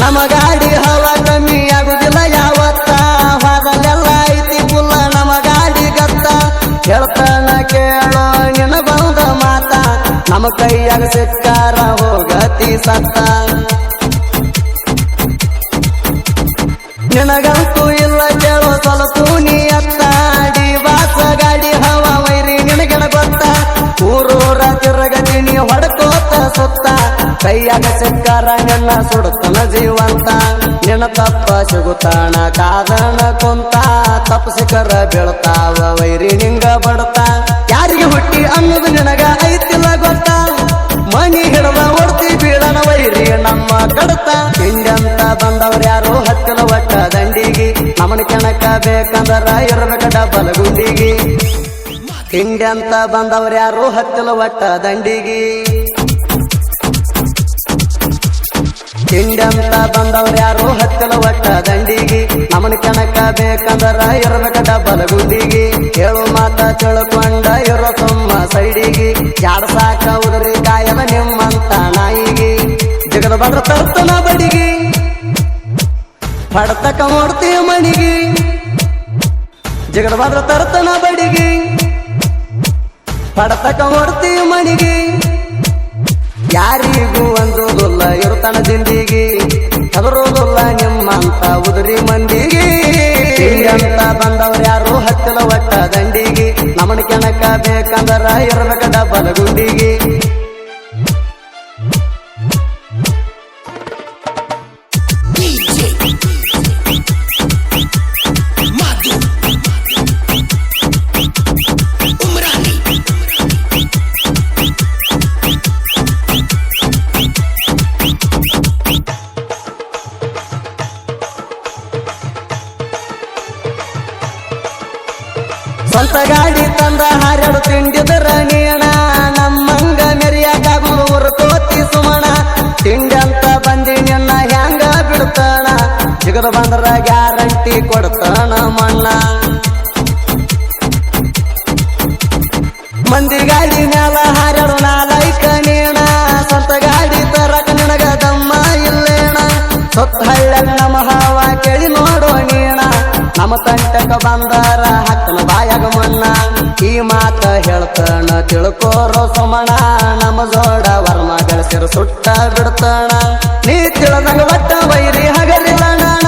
ನಮ್ಮ ಗಾಡಿ ಹವ ಕಮ್ಮಿ ಆಗುದಿಲ್ಲ ಯಾವತ್ತ ಹೊರಲೆಲ್ಲ ಐತಿ ಪುಲ್ಲ ನಮ್ಮ ಗಾಡಿ ಗತ್ತ ಹೇಳ್ತಾನ ಕೇಳೋ ನಿನ್ನ ಬಂದ ಮಾತ ನಮ್ಮ ಕೈಯಾಗ ಸಿಕ್ಕಾರ ಹೋಗತಿ ಸತ್ತ ನಿನಗಂತೂ ಇಲ್ಲ ಕೇಳೋ ಸ್ವಲ್ಪ ನೀ ಅತ್ತಾಡಿ ಬಾಸ ಗಾಡಿ ಹವ ವೈರಿ ನಿನಗೆನ ಗೊತ್ತ ಊರೂರ ತಿರುಗತಿ ನೀ ಹೊಡ್ಕೋತ ಸುತ್ತ ಕೈಯಾಗ ಸಿಕ್ಕಾರ ನಿನ್ನ ಸುಡುತ್ತನ ಜೀವಂತ ನಿನ್ನ ತಪ್ಪ ಸಿಗುತ್ತಾಣ ಕಾದಣ ಕುಂತ ತಪ್ಪು ಸಿಕ್ಕರ ಬೀಳ್ತಾವ ವೈರಿ ನಿಂಗ ಬಡತ ಯಾರಿಗೆ ಹುಟ್ಟಿ ಅನ್ನೋದು ನಿನಗ ಐತಿಲ್ಲ ಗೊತ್ತ ಮನಿ ಹಿಡದ ಹೊಡ್ತಿ ಬೀಳನ ವೈರಿ ನಮ್ಮ ಕಡತ ಹಿಂಗಂತ ಬಂದವ್ರು ಯಾರು ಹತ್ತಿಲ ಒಟ್ಟ ದಂಡಿಗಿ ನಮನ ಕೆಣಕ ಬೇಕಂದ್ರ ಇರ್ಬೇಕ ಡಬಲ್ ಗುಂಡಿಗಿ ಹಿಂಗಂತ ಬಂದವ್ರು ಯಾರು ಹತ್ತಿಲ ಒಟ್ಟ ದಂಡಿಗಿ ಹಿಂಗಂತ ಬಂದವ್ರು ಯಾರು ಹತ್ತಿಲ ಒಟ್ಟ ದಂಡಿಗಿ ನಮನ ಕೆಣಕ ಬೇಕಂದ್ರ ಇರ್ಬೇಕ ಡಬಲ್ ಗುಂಡಿಗಿ ಹೇಳು ಮಾತ ತಿಳ್ಕೊಂಡ ಇರೋ ಸುಮ್ಮ ಸೈಡಿಗಿ ಜಾಡ ಸಾಕ ಉದರಿ ಕಾಯದ ನಿಮ್ಮಂತ ನಾಯಿಗಿ ಜಗದ ಬಂದ್ರ ತರ್ತನ ಬಡಿಗಿ ಪಡತಕ ನೋಡ್ತೀವಿ ಮಣಿಗಿ ಜಗದ ಬಂದ್ರ ತರ್ತನ ಬಡಿಗಿ ಪಡತಕ ನೋಡ್ತೀವಿ ಮಣಿಗಿ ಯಾರಿಗೂ ಅಂಜುವುದಿಲ್ಲ ಇರುತ್ತಾನ ಜಿಂದಿಗಿ ಹೆದರುವುದಿಲ್ಲ ನಿಮ್ಮಂತ ಉದುರಿ ಮಂದಿಗಿ ಹಿಂಗಂತ ಬಂದವ್ರು ಯಾರು ಹತ್ತಿಲ ಒಟ್ಟ ದಂಡಿಗಿ ನಮನ ಕೆಣಕ ಬೇಕಂದ್ರ ಇರ್ಬೇಕ ಡಬಲ್ ಗುಂಡಿಗಿ ಸ್ವಂತ ಗಾಡಿ ತಂದ ಹಾರಾಡು ತಿಂಡಿದರ ನೀಣ ನಮ್ಮಂಗ ಮೆರಿಯಾಕಾಗುದು ಹೊರತೋತಿ ಸುಮಣ ತಿಂಡಿ ಅಂತ ಬಂದಿ ನಿನ್ನ ಹ್ಯಾಂಗ ಬಿಡ್ತಾನ ಜಿಗದ ಬಂದ್ರ ಗ್ಯಾರಂಟಿ ಕೊಡ್ತಾನ ಮಣ್ಣ ಮಂದಿ ಗಾಡಿ ಮ್ಯಾಲ ಹಾರಾಡು ನಾಲೈಕ ನೀಣ ಸ್ವಂತ ಗಾಡಿ ತರಕ ನಿನಗ ದಮ್ಮ ಇಲ್ಲೇಣ ಸೊತ್ತ ಹಳ್ಳ ನಮ್ಮ ಹಾವ ಕೇಳಿ ನೋಡೋ ನೀಣ ನಮ್ಮ ತಂಟಕ ಬಂದಾರ ಹಕ್ಕನ ಬಾಯಾಗ ಮಣ್ಣ ಈ ಮಾತ ಹೇಳ್ತಾನ ತಿಳ್ಕೋರೋ ಸುಮಣ ನಮ್ಮ ಜೋಡ ವರ್ಮ ಗಳಿಸಿರು ಸುಟ್ಟ ಬಿಡ್ತಾನ ನೀ ತಿಳದಂಗ ಒಟ್ಟ ವೈರಿ ಹಗರಿಲ್ಲ ನಾಣ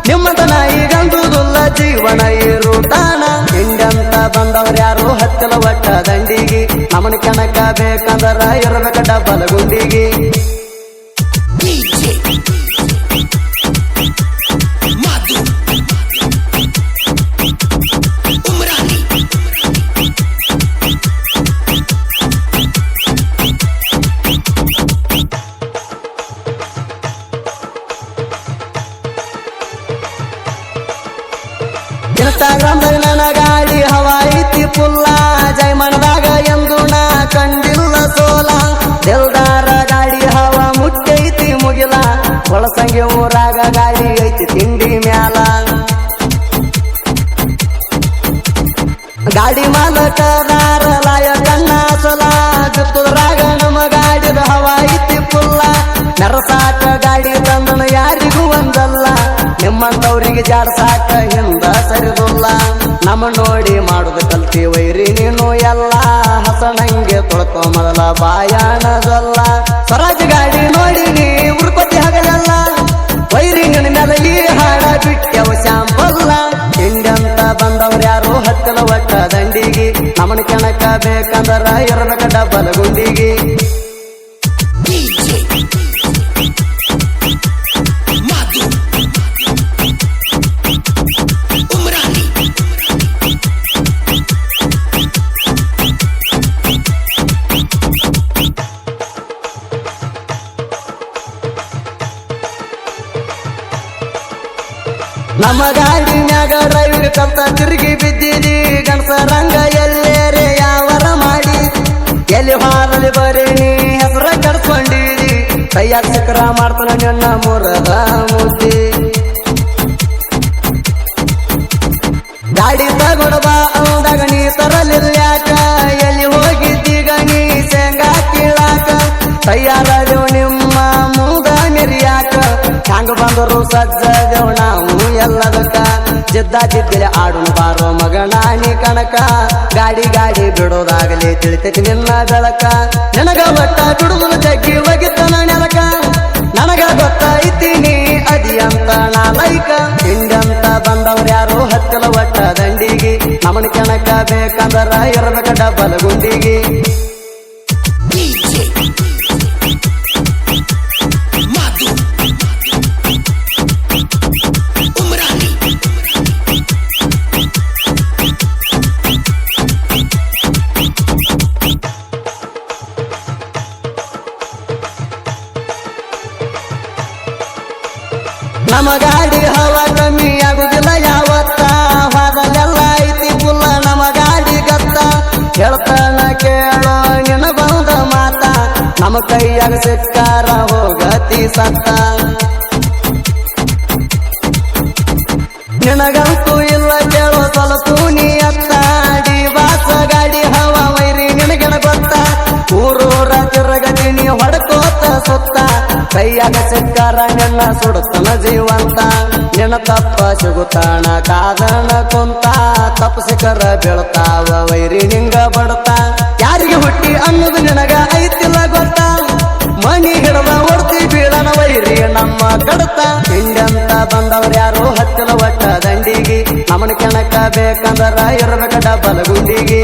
ನಿಮ್ಮದನ ಈಗಂದುದಿಲ್ಲ ಜೀವನ ಇರುತ್ತಾನ ಹಿಂಗಂತ ಬಂದವ್ರು ಯಾರು ಹತ್ತಿಲ ಒಟ್ಟ ದಂಡಿಗಿ ನಮನ ಕೆಣಕ ಬೇಕಂದ್ರ ಇರ್ಬೇಕ ಡಬಲ್ ಗುಂಡಿಗಿ ಇನ್ಸ್ಟಾಗ್ರಾಮ್ದಾಗ ನನ್ನ ಗಾಡಿ ಹವಾ ಐತಿ ಪುಲ್ಲ ಜೈಮನದಾಗ ಎಂದು ನಾ ಕಂಡಿಲ್ಲ ಸೋಲ ದಿಲ್ದಾರ ಗಾಡಿ ಹವಾ ಮುಟ್ಟೈತಿ ಮುಗಿಲ ಒಳಸಂಗಿ ಊರಾಗ ಗಾಡಿ ಐತಿ ತಿಂಡಿ ಮ್ಯಾಲ ಗಾಡಿ ಮಾಲಕದಾರ ಲಾಯ ಕಣ್ಣ ಸೊಲ ಜುತ್ತುದ್ರಾಗ ನಮ್ಮ ಗಾಡಿದ ಹವಾ ಐತಿ ಪುಲ್ಲ ನರಸಾಕ ಗಾಡಿ ತಂದನ ಯಾರಿಗೂ ಒಂದಲ್ಲ ನಿಮ್ಮಂತವ್ರಿಗೆ ಜಾಡ್ಸಾಕ ಹಿಂದ ಸರಿದುಲ್ಲ ನಮ್ಮ ನೋಡಿ ಮಾಡುದು ಕಲ್ತಿ ವೈರಿ ನೀನು ಎಲ್ಲ ಹಸನಂಗೆ ತೊಳ್ಕೊ ಮೊದಲ ಬಾಯಾಣ ಜೊಲ್ಲ ಸ್ವರಾಜ್ ಗಾಡಿ ನೋಡಿ ನೀ ಉರ್ಪತಿ ಹಗಲಲ್ಲ ವೈರಿ ನಿನ್ನ ಮೇಲೆ ಈ ಹಾಡ ಬಿಟ್ಟವ ಶಾಂಪಲ್ಲ ಹಿಂಗಂತ ಬಂದವ್ರು ಯಾರು ಹತ್ತಿಲ ಒಟ್ಟ ದಂಡಿಗಿ ನಮನ ಕೆಣಕ ಬೇಕಂದ್ರ ಇರ್ಬೇಕ ಡಬಲ್ ಗುಂಡಿಗಿ ನಮ್ಮ ಗಾಡಿನ್ಯಾಗ ಡ್ರೈವಿಂಗ್ ಕಲ್ತ ತಿರುಗಿ ಬಿದ್ದಿದಿ ಗಣಸರಂಗ ಎಲ್ಲೇರೆ ಯಾವರ ಮಾಡಿ ಎಲ್ಲಿ ಹಾರಲಿ ಬರೀ ನೀ ಹೆಸರ ಕಡ್ಕೊಂಡಿದಿ ಕೈಯಾಗ ಸಿಕ್ಕರ ಮಾಡ್ತಾನ ನಿನ್ನ ಮುರದ ಮುದ್ದಿ ಗಾಡಿ ತಗೊಡಬ ಅಂದಾಗ ನೀ ತರಲಿಲ್ಲ ಯಾಕ ಎಲ್ಲಿ ಹೋಗಿದ್ದೀಗ ನೀ ಶೇಂಗಾ ಕೀಳಾಕ ತಯಾರದೇವ್ ನಿಮ್ಮ ಮೂದ ಮೆರಿಯಾಕ ಹ್ಯಾಂಗ ಬಂದರು ಸಜ್ಜದೇವ್ ನಾವು ಎಲ್ಲದಕ್ಕ ಜಿದ್ದ ಜಿದ್ದಿಲೆ ಆಡುನ ಬಾರೋ ಮಗನಾನಿ ಕಣಕ ಗಾಡಿ ಗಾಡಿ ಬಿಡೋದಾಗಲಿ ತಿಳಿತೈತಿ ನಿನ್ನ ಬೆಳಕ ನನಗ ಒಟ್ಟ ಬಿಡುದು ಜಗ್ಗಿ ಒಗಿತನ ನೆಲಕ ನನಗ ಗೊತ್ತೈತೀನಿ ಅದಿ ಅಂತ ನಾ ಲೈಕ ಹಿಂಗಂತ ಬಂದವ್ರು ಯಾರು ಹತ್ತಲ ಒಟ್ಟ ದಂಡಿಗಿ ನಮನ ಕೆಣಕ ಬೇಕಂದ್ರ ಇರ್ಬೇಕ ಡಬಲ್ ಗುಂಡಿಗಿ ನಮ್ಮ ಗಾಡಿ ಹವ ಕಮ್ಮಿ ಆಗುದಿಲ್ಲ ಯಾವತ್ತ ಹೊರಲೆಲ್ಲ ಐತಿ ಪುಲ್ಲ ನಮ್ಮ ಗಾಡಿ ಗತ್ತ ಹೇಳ್ತಾನ ಕೇಳೋ ನಿನ್ನ ಬಂದ ಮಾತ ನಮ್ಮ ಕೈಯಾಗ ಸಿಕ್ಕಾರ ಹೋಗತಿ ಸತ್ತ ನಿನಗಂತೂ ಇಲ್ಲ ಕೇಳೋ ಸ್ವಲ್ಪ ನೀ ಅತ್ತ ಡಿವಾಸ ಗಾಡಿ ಹವ ವೈರಿ ನಿನಗೆನ ಗೊತ್ತ ಊರೂರ ತಿರುಗತಿ ನೀ ಹೊಡ್ಕೋತ ಸುತ್ತ ಕೈಯಾಗ ಸಿಕ್ಕಾರ ನಿನ್ನ ಸುಡುತ್ತನ ಜೀವಂತ ನಿನ್ನ ತಪ್ಪ ಸಿಗುತ್ತಾನ ಕಾದನ ಕುಂತ ತಪ್ಪ ಸಿಕ್ಕರ ಬೀಳ್ತಾವ ವೈರಿ ನಿಂಗ ಬಡತ ಯಾರಿಗೆ ಹುಟ್ಟಿ ಅನ್ನೋದು ನಿನಗ ಐತಿಲ್ಲ ಗೊತ್ತ ಮಣಿ ಹಿಡದ ಹೊಡ್ತಿ ಬೀಳನ ವೈರಿ ನಮ್ಮ ಕಡತ ಹಿಂಗಂತ ಬಂದವ್ರು ಯಾರು ಹತ್ತಿಲ ಒಟ್ಟ ದಂಡಿಗಿ ನಮನ ಕೆಣಕ ಬೇಕಂದ್ರ ಇರ್ಬೇಕ ಡಬಲ್ ಗುಂಡಿಗಿ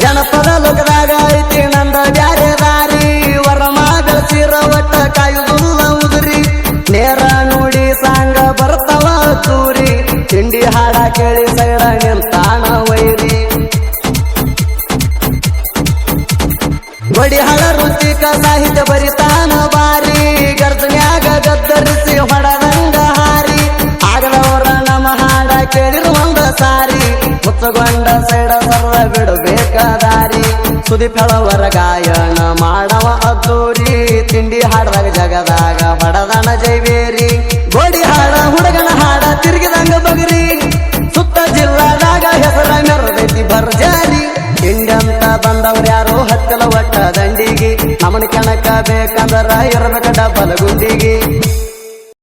ಜನಪದ ಲೋಕದಾಗ ಐತಿ ನಂದ ಬ್ಯಾರೆ ದಾರಿ ವರಮ ಗಳಿಸಿರ ಒಟ್ಟ ಕಾಯುವುದಿಲ್ಲ ಉದುರಿ ನೇರ ನೋಡಿ ಸಾಂಗ ಬರ್ತಾವ ತೂರಿ ತಿಂಡಿ ಹಾಡ ಕೇಳಿ ಸೈಡ ನಿಲ್ತಾನ ವೈರಿ ಬಡಿ ಹಳ ರುಚಿಕ ಸಾಹಿತ್ಯ ಬರಿತಾನ ಬಾರಿ ಗರ್ಜನ್ಯಾಗ ಗದ್ದರಿಸಿ ಹೊಡದಂಗ ಹಾರಿ ಆಗದವರ ನಮ್ಮ ಹಾಡ ಕೇಳಿರು ಒಂದ ಸಾರಿ ಮುತ್ತಗೊಂಡ ಸೈಡ ಸರ್ವ ಬಿಡಬೇಕಾದಾರಿ ಸುದೀಪ್ ಹೇಳವರ ಗಾಯನ ಮಾಡವ ಅದ್ದೂರಿ ತಿಂಡಿ ಹಾಡದಾಗ ಜಗದಾಗ ಬಡದನ ಜೈವೇರಿ ಗೋಡಿ ಹಾಡ ಹುಡುಗನ ಹಾಡ ತಿರುಗಿದಂಗ ಬಗರಿ ಸುತ್ತ ಜಿಲ್ಲಾದಾಗ ಹೆಸರ ಮೆರದೈತಿ ಬರ್ಜಾರಿ ಹಿಂಗಂತ ಬಂದವ್ರು ಯಾರು ಹತ್ತಲ ಒಟ್ಟ ದಂಡಿಗಿ ನಮನ ಕೆಣಕ ಬೇಕಂದ್ರ ಇರ್ಬೇಕ ಡಬಲ್ ಗುಂಡಿಗಿ